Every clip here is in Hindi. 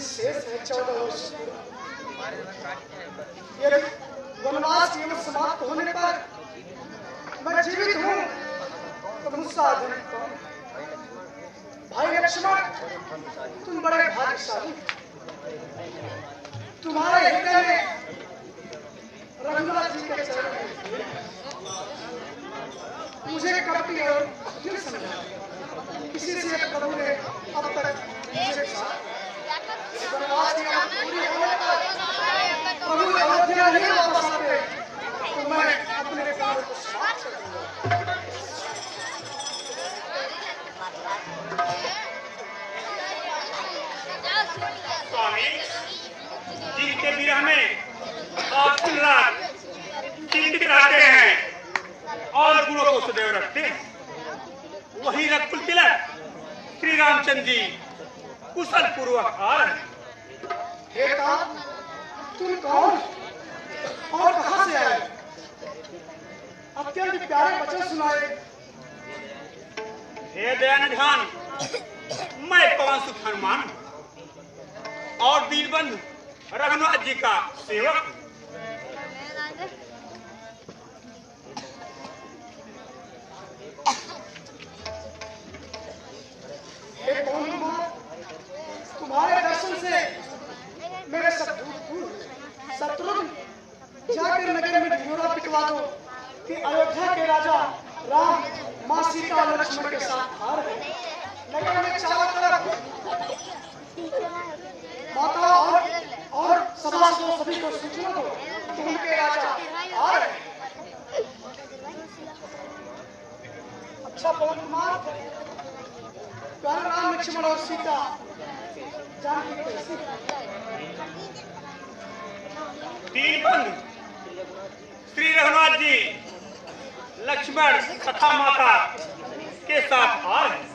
शेष है 14 वर्ष। यदि वनवास केवल समाप्त होने पर मैं जीवित हूँ तो मुझसे आधुनिक कौन? भाई लक्ष्मण, तुम बड़े भाग्यशाली। तुम्हारे हृदय में रघुनाथ जी के चरण में मुझे कपटी और क्यों समझा? किसी से प्रभु ने अब तक मुझे वनवास की पूरी होने पर प्रभु अयोध्या नहीं वापस आते तो मैं अपने प्राण को समाप्त कर दूंगा। स्वामी, जिनके विरह में आप दिन रात चिंतित रहते हैं और गुणों को सदैव रखते हैं, वही रघुकुल तिलक श्री रामचंद्र जी कुशल पूर्वक आ रहे हैं। बेटा, तुम कौन और कहां से आए? अत्यंत प्यारे वचन सुनाए। हे दयानिधान, मैं पवन सुत हनुमान और दीनबंधु रघुनाथ जी का सेवक। हे पवन कुमार, तुम्हारे दर्शन से मेरे शत्रुघ्न जाकर नगर में ढिंढोरा पिटवा दो कि अयोध्या के राजा राम मां सीता और लक्ष्मण के साथ आ रहे हैं। नगर में चारों तरफ माता और समाज को सभी को सूचना दो कि उनके राजा आ रहे हैं। अच्छा पवन कुमार, प्यारे राम लक्ष्मण और सीता जानकी कैसी? दीनबंधु श्री रघुनाथ जी लक्ष्मण तथा माता के साथ आ रहे हैं।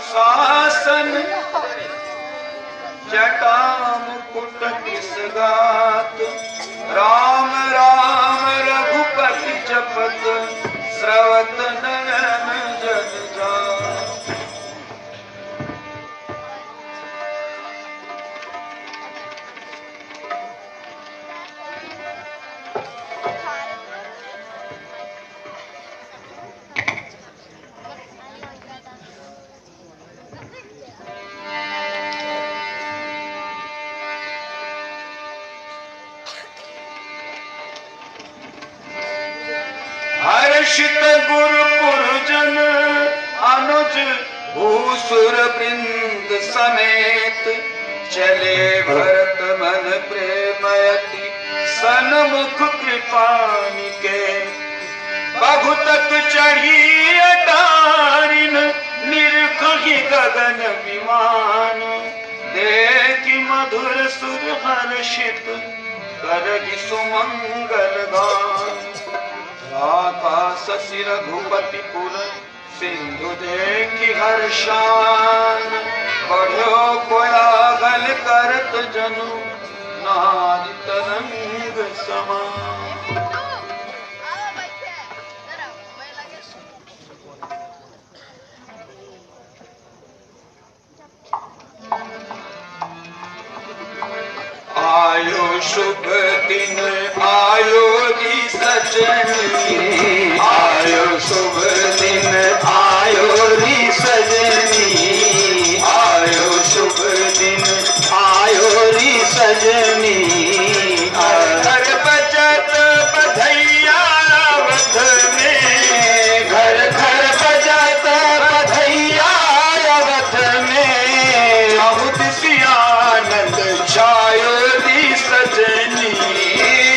शासन जटा मुकुट किस गात, राम राम रघुपति जपत, स्रवत नयन जन जात। हर्षित गुरुपुरजन अनुज भूसुर वृंद समेत, चले भरत मन प्रेमयति सन्मुख कृपानिकेत। बहुतक चढ़ी अटारिन निरखहि गगन विमान, देखि मधुर सुर हर्षित करहि सुमंगल गान। राधा शशि रघुपति पुर सिंधु देखि हर्षान, बढ़ो कोलाहल करत जनु नाद तरंग समान। आयो शुभ दिन आयो री सजनी, आयो शुभ दिन आयो री सजनी, आयो शुभ दिन आयो री सजनी। घर बजत बधैया अवध में, घर घर बजत बधैया अवध में, बहुत सी आनंद छायो सजनी,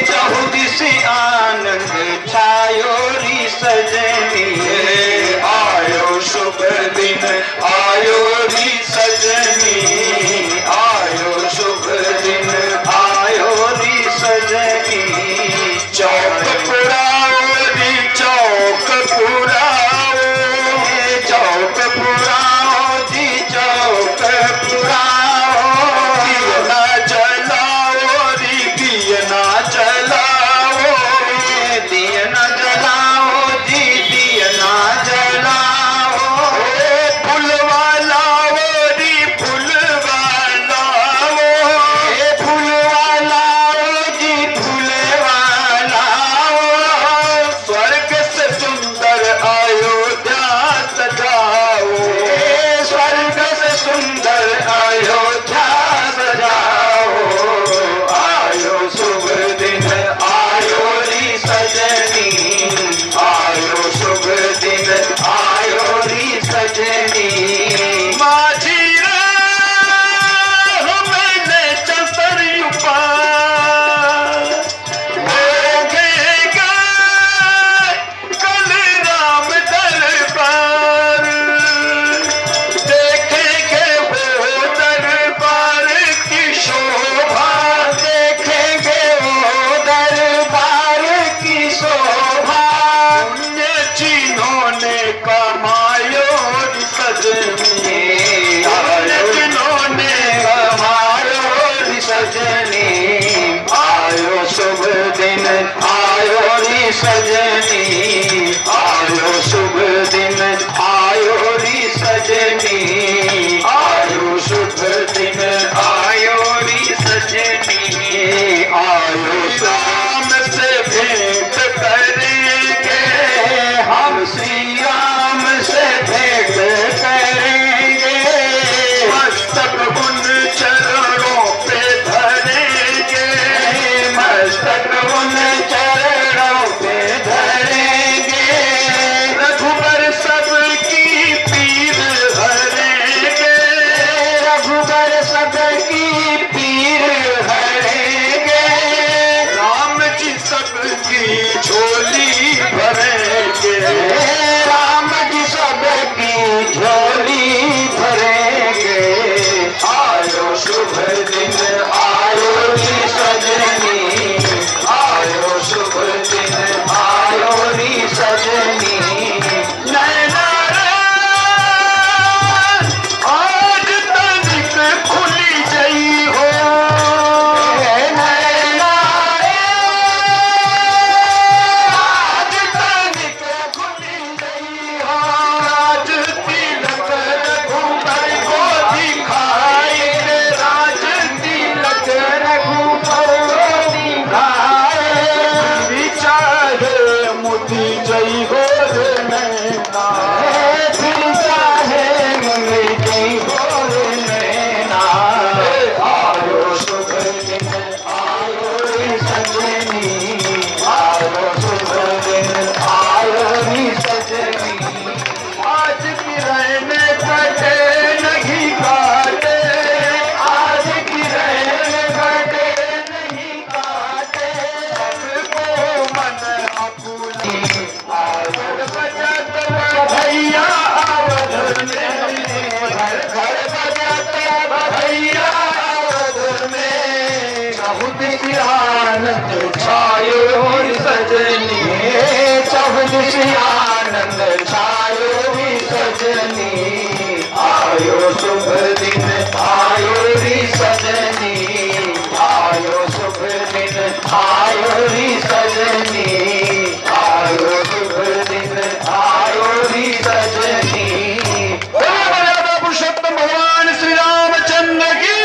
बहुत सी आनंद छायो री सजनी। आयो शुभ दिन आयो री सजनी, आयो शुभ दिन आयो शुभ दिन आयो री सजनी, आयो शुभ दिन आयो री सजनी, आयो शुभ दिन आयो री सजनी, आयो शाम से भेंट करेंगे हम, श्री राम से भेंट करेंगे, मस्तक उन चरणों पे धरेंगे, मस्तक उन चरणों पे धरेंगे, रघुबर सबकी पीर हरेंगे, रघुबर सबकी पीर हरेंगे, राम जी सबकी झोली भरेंगे, राम जी सबकी झोली भरेंगे, आयो शुभ दिन आयो री सजनी, आयो शुभ दिन आयो री सजनी, नैना रे आज तनिक खुली गई हो, नैना रे आज तनिक खुली गई हो, आज तिलक रघुबर को दिखाए, आज तिलक रघुबर को दिखाए, चाहे मोती जय हो रे नैना, फिर चाहे मुनि जय हो रे नैना, आयो शुभ दिन आयो री सजनी, आयो शुभ दिन आयो री सजनी, आज की रहने कटे नहीं काटे, आज की रहने कटे नहीं काटे, सबको मन अपनी, आवत बजत भैया आवत में, घर घर बजत भैया आवत में, चहुद सी आनंद छायो री सजनी, चहुद सी आनंद छायो री सजनी, आयो शुभ दिन आयो री सजनी, आयो शुभ दिन आयो री सजनी, आयो शुभ दिन आयो री सजनी, मर्यादा पुरुषोत्तम भगवान श्री रामचंद्र की,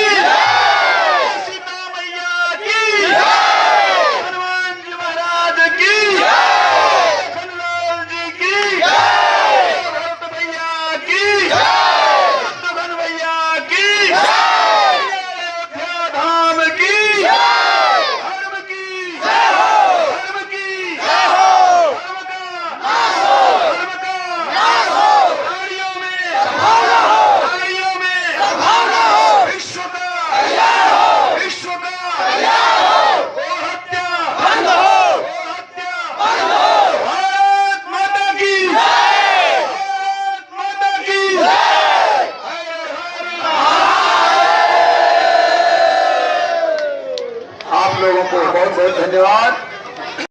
सीता मैया की, हनुमान जी महाराज की, खंडलाल जी की, भरत भैया की, शत्रुघ्न भैया की, अयोध्या धाम की, धर्म की, धर्म की, धर्म का, गाड़ियों में, विश्व का, विश्व का, गौ हत्या, भारत माता की, भारत माता की, आप लोगों को बहुत बहुत धन्यवाद।